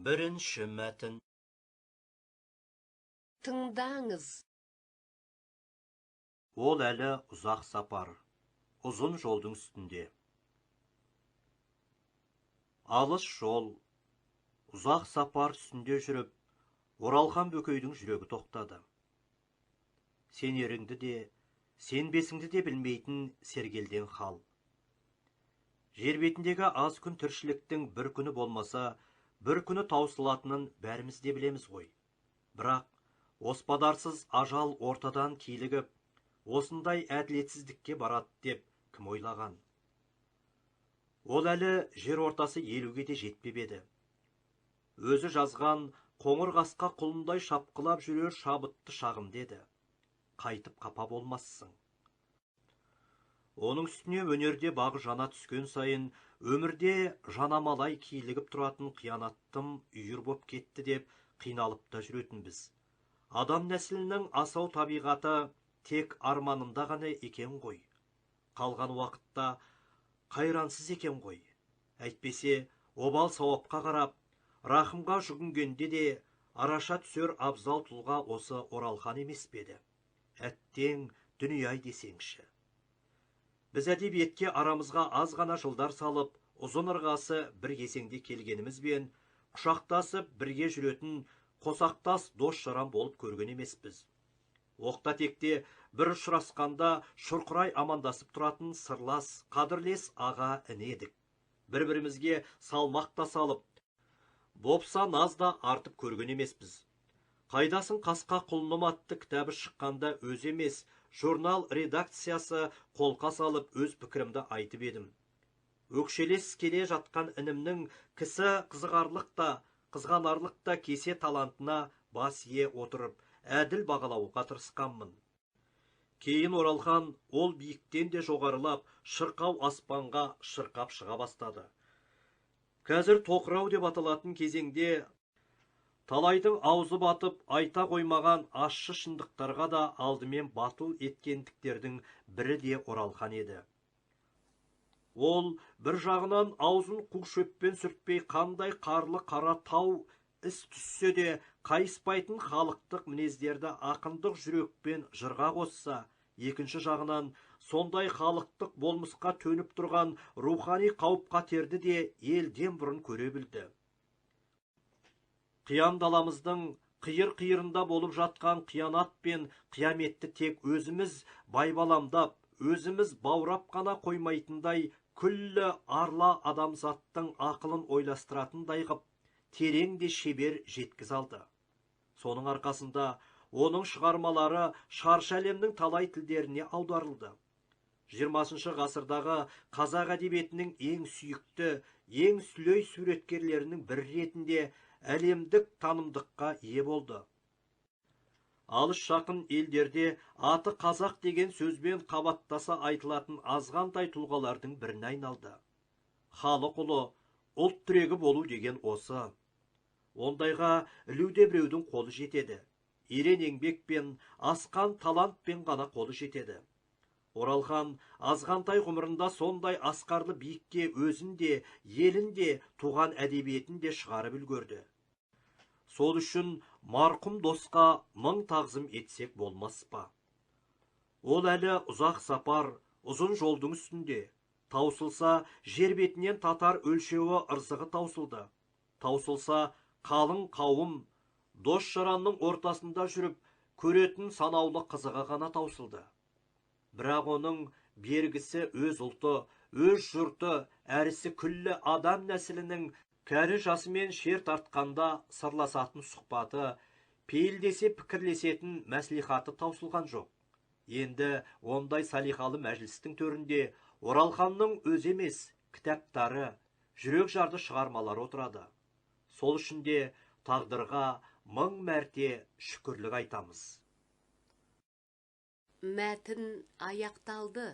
Бірінші мәтін. Тыңдаңыз. Ол әлі ұзақ сапар, ұзын жолдың үстінде. Алыс жол, ұзақ сапар үстінде жүріп, Оралхан Бөкейдің жүрегі тоқтады. Сенеріңді де, сенбесіңді де білмейтін сергелдең хал. Жер бетіндегі аз күн тіршіліктің бір күні болмаса, бір күні таусылатынын бәріміз де білеміз ғой. Бірақ, оспадарсыз ажал ортадан килігіп, осындай әділетсіздікке барады деп кім ойлаған? Ол әлі жер ортасы елуге де жетпеп еді. Өзі жазған қоңыр қасқа құлындай шапқылап жүрер шабытты шағым деді. Қайтып қапа болмассың. Оның үстіне өнерде бағы жана түскен сайын, өмірде жанамалай килігіп тұратын қиянаттым үйір боп кетті деп қиналып та жүретін біз. Адам нәсілінің асау табиғаты тек арманында ғана екен ғой. Қалған уақытта қайрансыз екен ғой. Әйтпесе, обал сауапқа қарап, рахымға жүгінгенде де араша түсер абзал тұлға осы Оралхан емес педі. Әттең дүние-ай десеңші. Біз әдебиетке арамызға аз ғана жылдар салып, ұзын ырғасы бір кезеңде келгенімізбен, құшақтасып бірге жүретін қосақтас дос-жаран болып көрген емеспіз. Оқта-текте бір ұшырасқанда шұрқырай амандасып тұратын сырлас, қадірлес аға іні едік. Бір-бірімізге салмақ та салып, бопса наз да артып көрген емеспіз. Қайдасын қасқа құлыным атты кітабы шыққанда өз емес, журнал редакциясы қолқа салып өз пікірімді айтып едім. Өкшелес келе жатқан інімнің кісі қызғарлық та, қызғанарлық та кесе талантына бас ие отырып, әділ бағалауға тырысқанмын. Кейін Оралхан ол биіктен де жоғарылап, шырқау аспанға шырқап шыға бастады. Қазір тоқырау деп аталатын кезеңде талайдың аузы батып айта қоймаған ащы шындықтарға да алдымен батыл еткендіктердің бірі де Оралхан еді. Ол бір жағынан аузын қу шөппен сүртпей қандай қарлы қара тау іс түссе де қайыспайтын халықтық мінездерді ақындық жүрекпен жырға қосса, екінші жағынан сондай халықтық болмысқа төніп тұрған рухани қауіп-қатерді де елден бұрын көре білді. Қиян даламыздың қиыр-қиырында болып жатқан қиянат пен қияметті тек өзіміз байбаламдап, өзіміз баурап қана қоймайтындай, күллі арла адамзаттың ақылын ойластыратындай қып, терең де шебер жеткіз алды. Соның арқасында оның шығармалары шаршы әлемнің талай тілдеріне аударылды. 20 ғасырдағы қазақ әдебиетінің ең сүйікті, ең сүлей суреткерлерінің бір ретінде әлемдік танымдыққа ие болды. Алыс жақын елдерде аты қазақ деген сөзбен қабаттаса айтылатын азғантай тұлғалардың біріне айналды. Халық ұлы, ұлт тірегі болу деген осы. Ондайға ілуде біреудің қолы жетеді. Ерен еңбекпен, асқан талантпен ғана қолы жетеді. Оралхан азғантай ғұмырында сондай асқарлы биікке өзін де, елін де, туған әдебиетін де шығарып үлгерді. Сол үшін марқұм досқа мың тағзым етсек болмас па? Ол әлі ұзақ сапар, ұзын жолдың үстінде. Таусылса, жер бетінен татар өлшеуі ырзығы таусылды. Таусылса, қалың қауым, дос-жаранның ортасында жүріп, көретін санаулы қызығы ғана таусылды. Бірақ оның бергісі өз ұлты, өз жұрты, әрісі күллі адам нәсілінің кәрі жасымен шер тартқанда сырласатын сұхбаты, пейілдесе пікірлесетін мәслихаты таусылған жоқ. Енді ондай салиқалы мәжілістің төрінде Оралханның өз емес, кітаптары, жүрек жарды шығармалары отырады. Сол үшін де тағдырға мың мәрте шүкірлік айтамыз. Мәтін аяқталды.